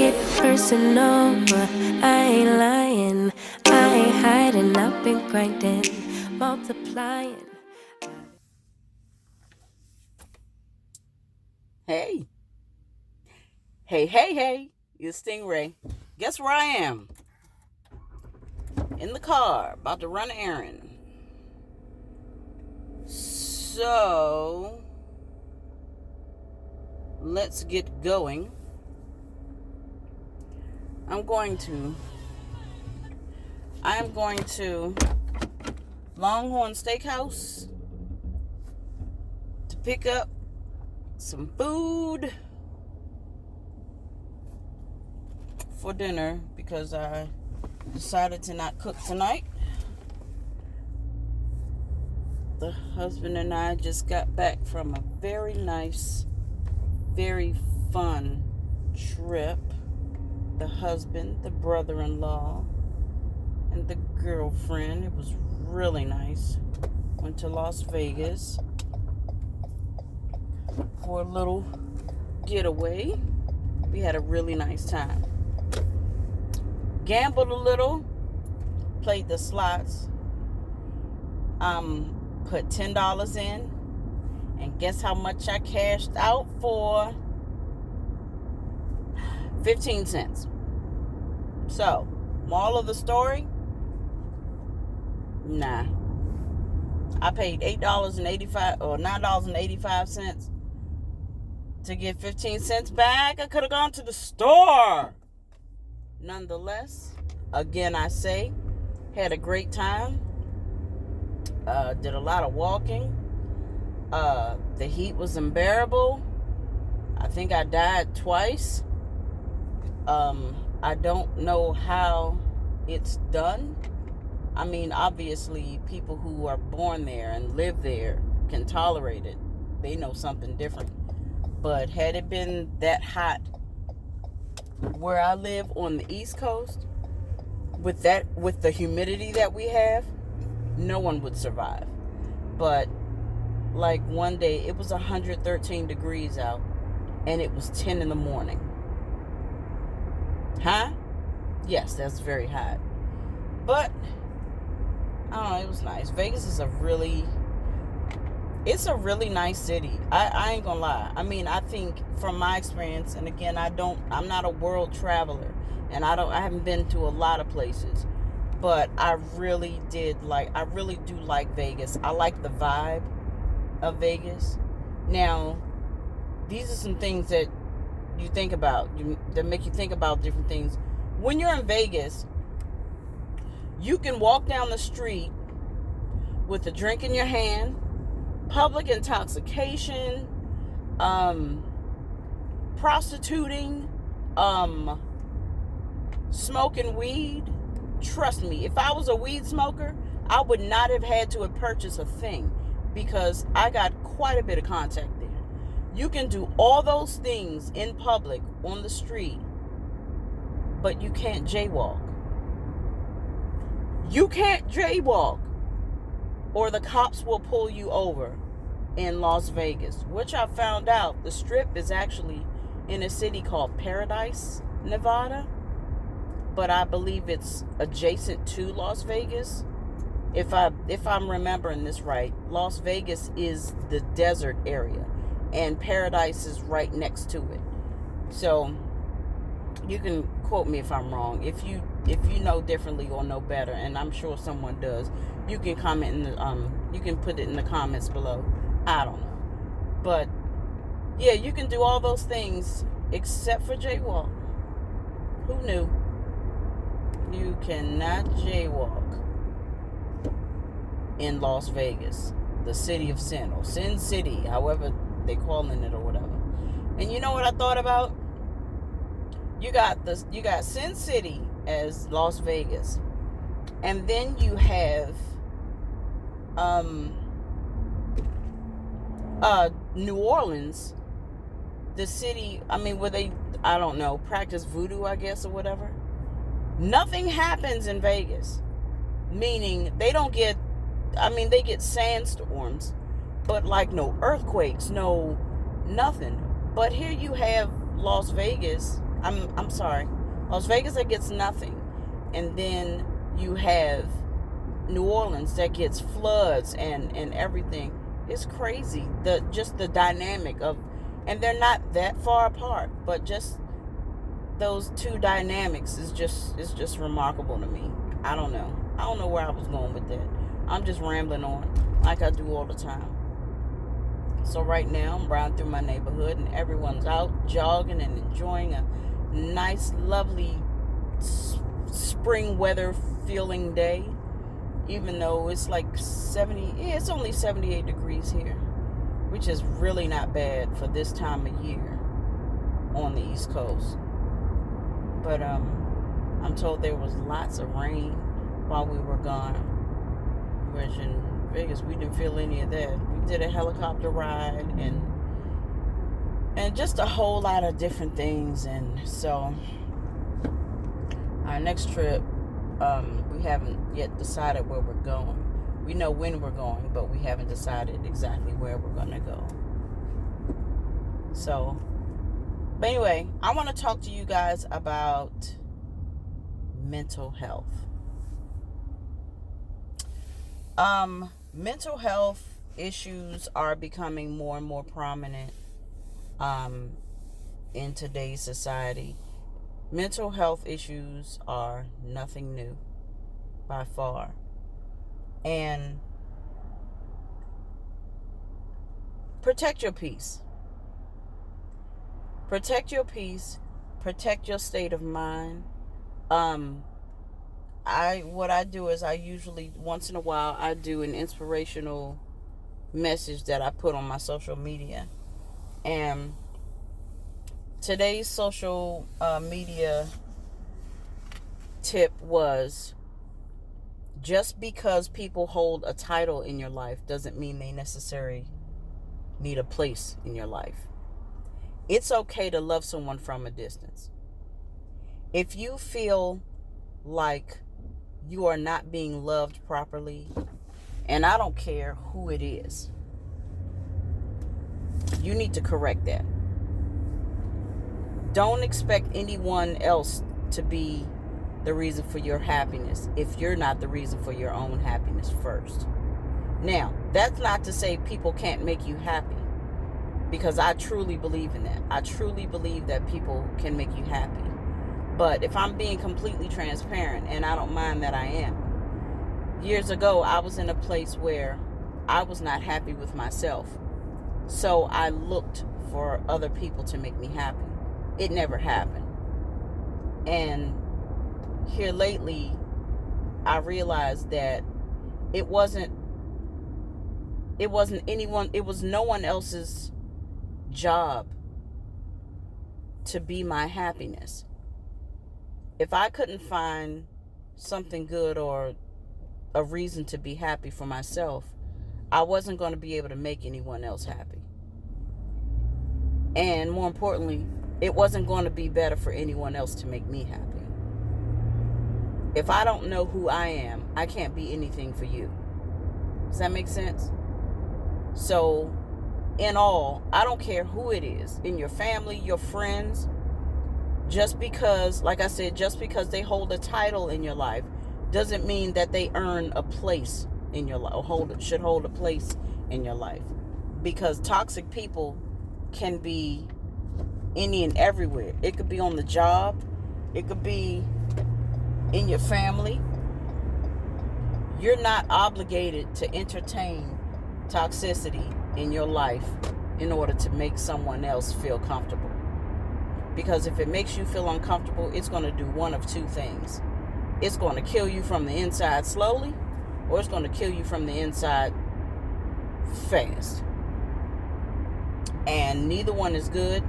it personal, but I ain't lying. I ain't hiding, I've been grinding, multiplying. Hey, hey, it's Stingray. Guess where I am? In the car, about to run an errand. So, let's get going. I am going to Longhorn Steakhouse to pick up some food for dinner because I decided to not cook tonight. The husband and I just got back from a very nice, very fun trip. The husband, the brother-in-law, and the girlfriend. It was really nice. Went to Las Vegas for a little getaway. We had a really nice time. Gambled a little, played the slots. Put $10 in, and guess how much I cashed out for? 15 cents. So, moral of the story? Nah. I paid $9.85 to get 15 cents back. I could have gone to the store. Nonetheless, again I say, had a great time. Did a lot of walking. The heat was unbearable. I think I died twice. I don't know how it's done. I mean, obviously, people who are born there and live there can tolerate it. They know something different. But had it been that hot where I live on the East Coast, with the humidity that we have, no one would survive. But like one day, it was 113 degrees out, and it was 10 in the morning. Huh? Yes, that's very hot. But I don't know, it was nice. Vegas is a really nice city. I ain't gonna lie. I mean, I think from my experience, and again, I'm not a world traveler, and I haven't been to a lot of places, but I really do like Vegas. I like the vibe of Vegas. Now, these are some things that you think about, that make you think about different things. When you're in Vegas, you can walk down the street with a drink in your hand, public intoxication, prostituting, smoking weed. Trust me, if I was a weed smoker, I would not have had to have purchased a thing, because I got quite a bit of contact there. You can do all those things in public, on the street, but you can't jaywalk. You can't jaywalk, or the cops will pull you over in Las Vegas, which I found out the Strip is actually in a city called Paradise, Nevada, but I believe it's adjacent to Las Vegas. If I'm remembering this right, Las Vegas is the desert area, and Paradise is right next to it. So you can quote me if I'm wrong. If you know differently or know better, and I'm sure someone does, you can comment in the you can put it in the comments below. I don't know, but yeah, you can do all those things except for jaywalk. Who knew? You cannot jaywalk in Las Vegas, the city of sin, or Sin City, however they calling it or whatever. And you know what I thought about? You got Sin City as Las Vegas, and then you have New Orleans, the city, I mean, where they, I don't know, practice voodoo, I guess, or whatever. Nothing happens in Vegas, meaning they get sandstorms, but like no earthquakes, no nothing. But here you have Las Vegas, I'm sorry. Las Vegas that gets nothing. And then you have New Orleans that gets floods and everything. It's crazy. Just the dynamic of, and they're not that far apart, but just those two dynamics is just remarkable to me. I don't know. I don't know where I was going with that. I'm just rambling on like I do all the time. So right now I'm riding through my neighborhood and everyone's out jogging and enjoying a nice, lovely spring weather feeling day. Even though it's like 70, yeah, it's only 78 degrees here, which is really not bad for this time of year on the East Coast. But I'm told there was lots of rain while we were gone, which in Vegas we didn't feel any of that. We did a helicopter ride and just a whole lot of different things. And so our next trip, we haven't yet decided where we're going. We know when we're going, but we haven't decided exactly where we're going to go. So, but anyway, I want to talk to you guys about mental health. Mental health issues are becoming more and more prominent in today's society. Mental health issues are nothing new by far. And protect your peace. Protect your peace. Protect your state of mind. What I do is I usually, once in a while, I do an inspirational message that I put on my social media. And today's social media tip was, just because people hold a title in your life doesn't mean they necessarily need a place in your life. It's okay to love someone from a distance. If you feel like you are not being loved properly, and I don't care who it is, you need to correct that. Don't expect anyone else to be the reason for your happiness if you're not the reason for your own happiness first. Now, that's not to say people can't make you happy, because I truly believe in that. I truly believe that people can make you happy. But if I'm being completely transparent, and I don't mind that I am, years ago I was in a place where I was not happy with myself. So I looked for other people to make me happy. It never happened. And here lately, I realized that it wasn't anyone, it was no one else's job to be my happiness. If I couldn't find something good or a reason to be happy for myself, I wasn't going to be able to make anyone else happy. And more importantly, it wasn't going to be better for anyone else to make me happy. If I don't know who I am, I can't be anything for you. Does that make sense? So, in all, I don't care who it is, in your family, your friends, just because, like I said, just because they hold a title in your life doesn't mean that they earn a place in your life, or should hold a place in your life. Because toxic people can be any and everywhere. It could be on the job. It could be in your family. You're not obligated to entertain toxicity in your life in order to make someone else feel comfortable. Because if it makes you feel uncomfortable, it's going to do one of two things. It's going to kill you from the inside slowly, or it's going to kill you from the inside fast. And neither one is good.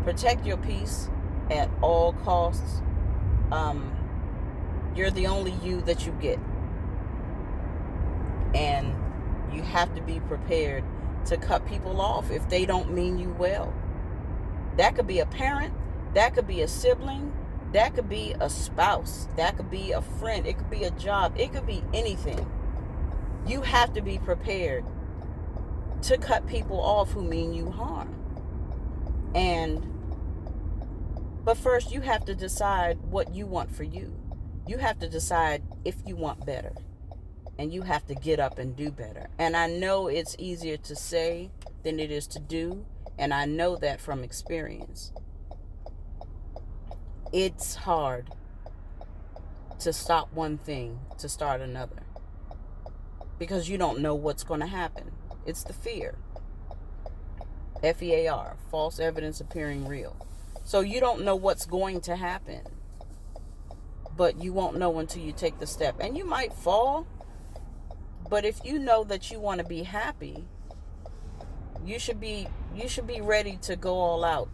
Protect your peace at all costs. You're the only you that you get. And you have to be prepared to cut people off if they don't mean you well. That could be a parent. That could be a sibling. That could be a spouse. That could be a friend. It could be a job. It could be anything. You have to be prepared to cut people off who mean you harm. And But first, you have to decide what you want for you. You have to decide if you want better. And you have to get up and do better. And I know it's easier to say than it is to do. And I know that from experience. It's hard to stop one thing to start another, because you don't know what's going to happen. It's the fear. FEAR, false evidence appearing real. So you don't know what's going to happen, but you won't know until you take the step. And you might fall, but if you know that you want to be happy, you should be ready to go all out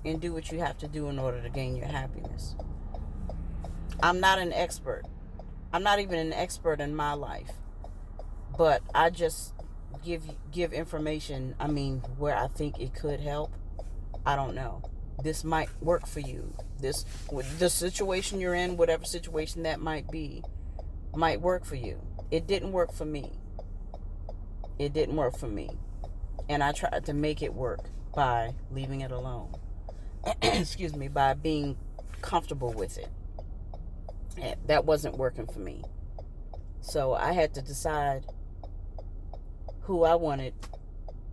and do what you have to do in order to gain your happiness. I'm not an expert. I'm not even an expert in my life, but I just give information. I mean, where I think it could help. I don't know. This might work for you. The situation you're in, whatever situation that might be, might work for you. It didn't work for me. It didn't work for me. And I tried to make it work by leaving it alone. Excuse me, by being comfortable with it. And that wasn't working for me. So I had to decide who I wanted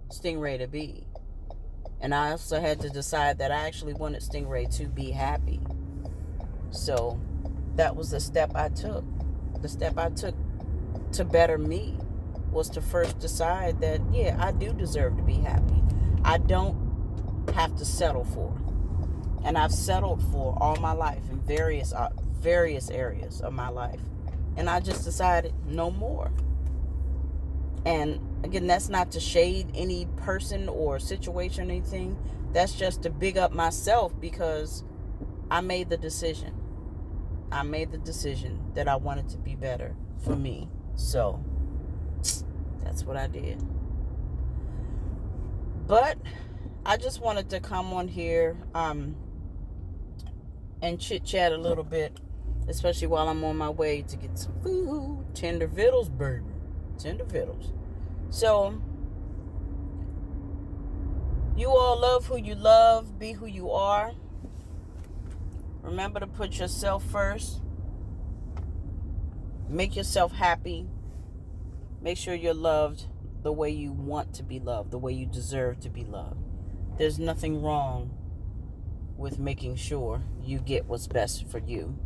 Stingray to be. And I also had to decide that I actually wanted Stingray to be happy. So that was the step I took. The step I took to better me was to first decide that, yeah, I do deserve to be happy. I don't have to settle for. And I've settled for all my life in various areas of my life. And I just decided no more. And again, that's not to shade any person or situation or anything. That's just to big up myself, because I made the decision. I made the decision that I wanted to be better for me. So that's what I did. But I just wanted to come on here and chit chat a little bit, especially while I'm on my way to get some food. Tender vittles, baby. Tender vittles. So, you all love who you love. Be who you are. Remember to put yourself first. Make yourself happy. Make sure you're loved the way you want to be loved, the way you deserve to be loved. There's nothing wrong with making sure you get what's best for you.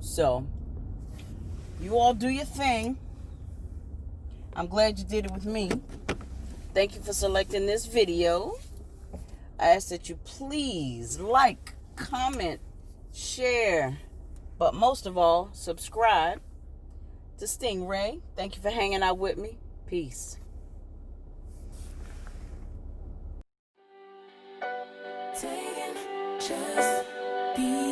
So, you all do your thing. I'm glad you did it with me. Thank you for selecting this video. I ask that you please like, comment, share, but most of all, subscribe to Stingray. Thank you for hanging out with me. Peace. Taking just be